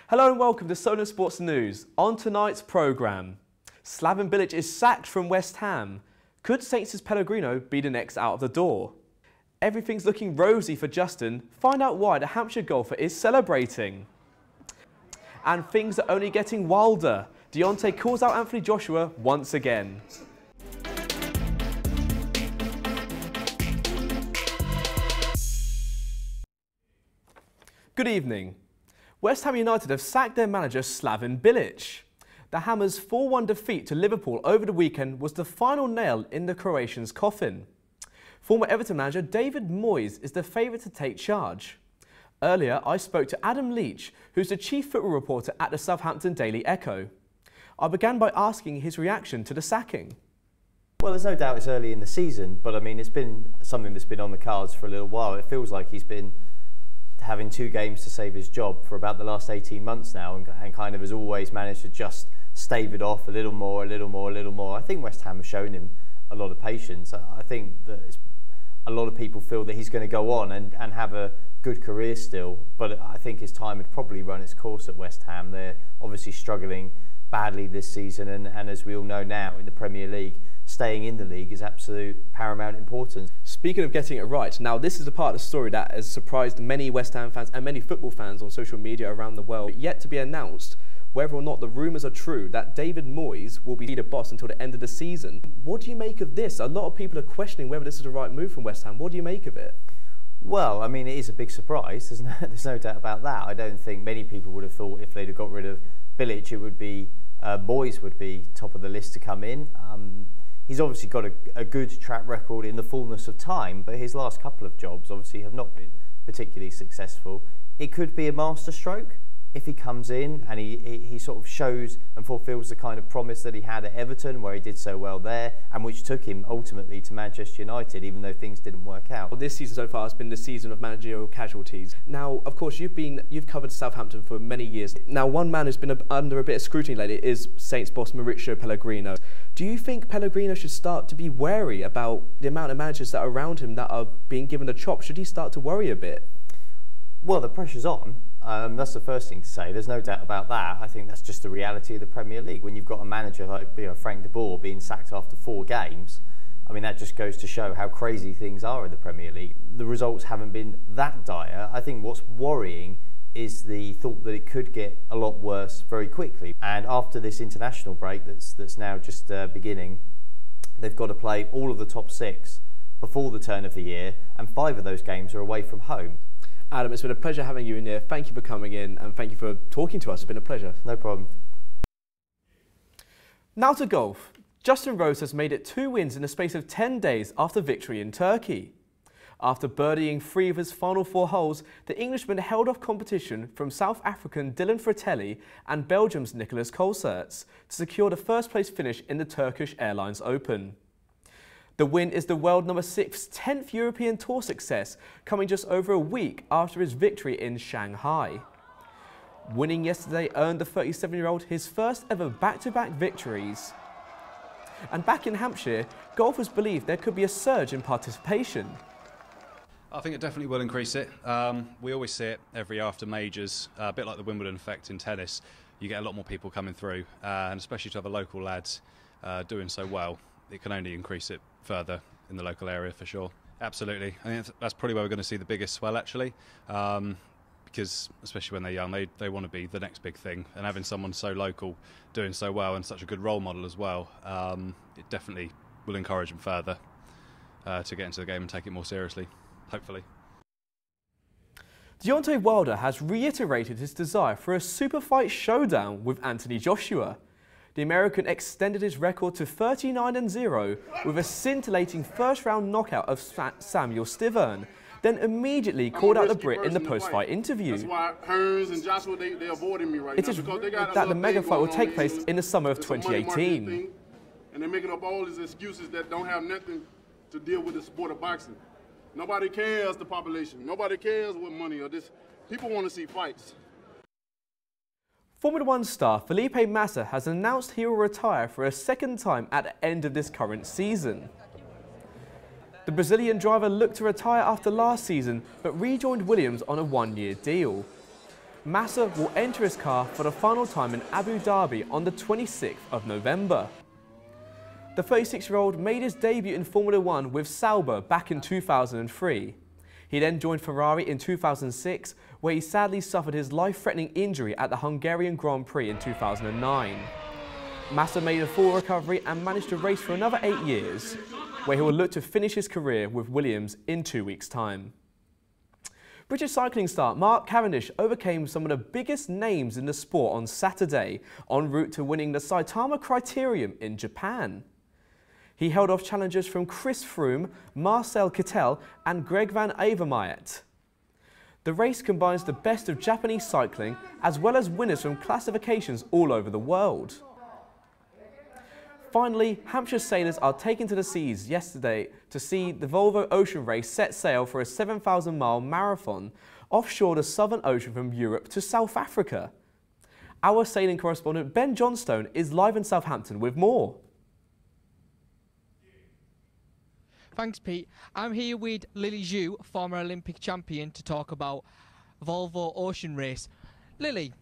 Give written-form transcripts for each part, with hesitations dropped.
Hello and welcome to Solent Sports News. On tonight's programme, Slaven Bilic is sacked from West Ham. Could Saints' Pellegrino be the next out of the door? Everything's looking rosy for Justin. Find out why the Hampshire golfer is celebrating. And things are only getting wilder. Deontay calls out Anthony Joshua once again. Good evening. West Ham United have sacked their manager Slaven Bilic. The Hammers' 4-1 defeat to Liverpool over the weekend was the final nail in the Croatian's coffin. Former Everton manager David Moyes is the favourite to take charge. Earlier, I spoke to Adam Leach, who's the chief football reporter at the Southampton Daily Echo. I began by asking his reaction to the sacking. Well, there's no doubt it's early in the season, but I mean, it's been something that's been on the cards for a little while. It feels like he's been having 2 games to save his job for about the last 18 months now, and kind of has always managed to just stave it off a little more. I think West Ham have shown him a lot of patience. I think that a lot of people feel that he's going to go on and have a good career still, but I think his time had probably run its course at West Ham. They're obviously struggling badly this season, and as we all know now in the Premier League, staying in the league is absolute paramount importance. Speaking of getting it right, now this is a part of the story that has surprised many West Ham fans and many football fans on social media around the world. Yet to be announced whether or not the rumours are true that David Moyes will be the boss until the end of the season. What do you make of this? A lot of people are questioning whether this is the right move from West Ham. What do you make of it? Well, I mean, it is a big surprise. There's no doubt about that. I don't think many people would have thought if they'd have got rid of Bilic, it would be Moyes would be top of the list to come in. He's obviously got a good track record in the fullness of time, but his last couple of jobs obviously have not been particularly successful. It could be a masterstroke if he comes in and he sort of shows and fulfills the kind of promise that he had at Everton, where he did so well there, and which took him ultimately to Manchester United, even though things didn't work out. Well, this season so far has been the season of managerial casualties. Now, of course, you've covered Southampton for many years. Now, one man who's been under a bit of scrutiny lately is Saints boss Mauricio Pellegrino. Do you think Pellegrino should start to be wary about the amount of managers that are around him that are being given the chop? Should he start to worry a bit? Well, the pressure's on. That's the first thing to say. There's no doubt about that. I think that's just the reality of the Premier League. When you've got a manager like Frank de Boer being sacked after 4 games, I mean, that just goes to show how crazy things are in the Premier League. The results haven't been that dire. I think what's worrying is the thought that it could get a lot worse very quickly. And after this international break that's now just beginning, they've got to play all of the top 6 before the turn of the year, and 5 of those games are away from home. Adam, it's been a pleasure having you in here. Thank you for coming in and thank you for talking to us. It's been a pleasure. No problem. Now to golf. Justin Rose has made it 2 wins in the space of 10 days after victory in Turkey. After birdieing 3 of his final 4 holes, the Englishman held off competition from South African Dylan Fratelli and Belgium's Nicolas Colsaerts to secure the first place finish in the Turkish Airlines Open. The win is the world number 6's 10th European Tour success, coming just over a week after his victory in Shanghai. Winning yesterday earned the 37-year-old his first ever back-to-back victories. And back in Hampshire, golfers believe there could be a surge in participation. I think it definitely will increase it. We always see it every after majors, a bit like the Wimbledon effect in tennis. You get a lot more people coming through, and especially to have the local lads doing so well, it can only increase it further in the local area for sure. Absolutely. I think that's probably where we're going to see the biggest swell actually, because especially when they're young, they want to be the next big thing, and having someone so local doing so well and such a good role model as well, it definitely will encourage them further to get into the game and take it more seriously, hopefully. Deontay Wilder has reiterated his desire for a super fight showdown with Anthony Joshua. The American extended his record to 39-0 with a scintillating first-round knockout of Samuel Stiverne, then immediately called out the Brit in the post-fight interview. That's why Hearns and Joshua, they avoiding me right now. It is that the mega fight will take place in the summer of 2018. And they're making up all these excuses that don't have nothing to deal with the sport of boxing. Nobody cares the population. Nobody cares what money or this. People want to see fights. Formula 1 star Felipe Massa has announced he will retire for a second time at the end of this current season. The Brazilian driver looked to retire after last season but rejoined Williams on a 1-year deal. Massa will enter his car for the final time in Abu Dhabi on the 26th of November. The 36-year-old made his debut in Formula One with Sauber back in 2003. He then joined Ferrari in 2006, where he sadly suffered his life-threatening injury at the Hungarian Grand Prix in 2009. Massa made a full recovery and managed to race for another 8 years, where he will look to finish his career with Williams in 2 weeks' time. British cycling star Mark Cavendish overcame some of the biggest names in the sport on Saturday, en route to winning the Saitama Criterium in Japan. He held off challengers from Chris Froome, Marcel Kittel and Greg van Avermaet. The race combines the best of Japanese cycling as well as winners from classifications all over the world. Finally, Hampshire sailors are taken to the seas yesterday to see the Volvo Ocean Race set sail for a 7,000-mile marathon offshore the Southern Ocean from Europe to South Africa. Our sailing correspondent Ben Johnstone is live in Southampton with more. Thanks, Pete. I'm here with Lily Zhu, former Olympic champion, to talk about Volvo Ocean Race. Lily,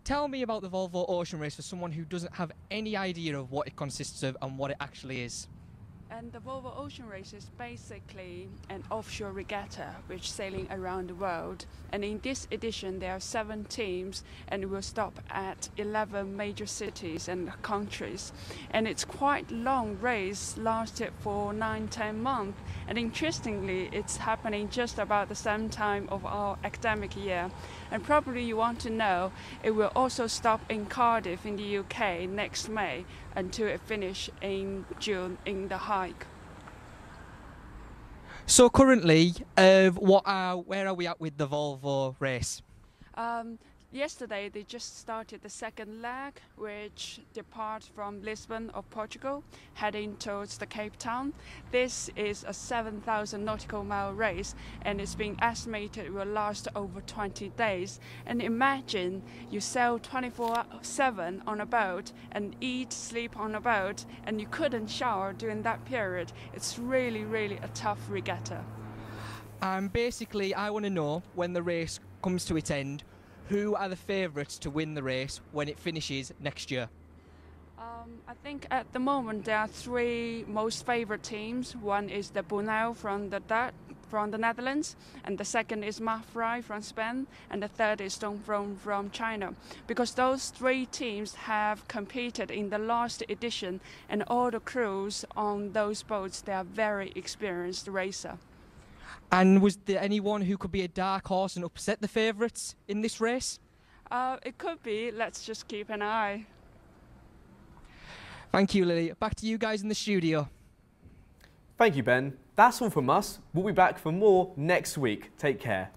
tell me about the Volvo Ocean Race for someone who doesn't have any idea of what it consists of and what it actually is. And the Volvo Ocean Race is basically an offshore regatta which sailing around the world. And in this edition there are 7 teams and it will stop at 11 major cities and countries. And it's quite long race, lasted for 9-10 months. And interestingly, it's happening just about the same time of our academic year. And probably you want to know, it will also stop in Cardiff in the UK next May until it finish in June in the hike. So currently, where are we at with the Volvo race? Yesterday they just started the second leg, which departs from Lisbon of Portugal, heading towards the Cape Town. This is a 7,000 nautical mile race and it's being estimated it will last over 20 days. And imagine you sail 24/7 on a boat and eat, sleep on a boat, and you couldn't shower during that period. It's really, really a tough regatta. Basically, I want to know, when the race comes to its end, who are the favourites to win the race when it finishes next year? I think at the moment there are 3 most favourite teams. One is the Brunel from the Netherlands, and the second is Mafrai from Spain, and the third is Dongfeng from China. Because those 3 teams have competed in the last edition, and all the crews on those boats, they are very experienced racers. And was there anyone who could be a dark horse and upset the favourites in this race? It could be. Let's just keep an eye. Thank you, Lily. Back to you guys in the studio. Thank you, Ben. That's all from us. We'll be back for more next week. Take care.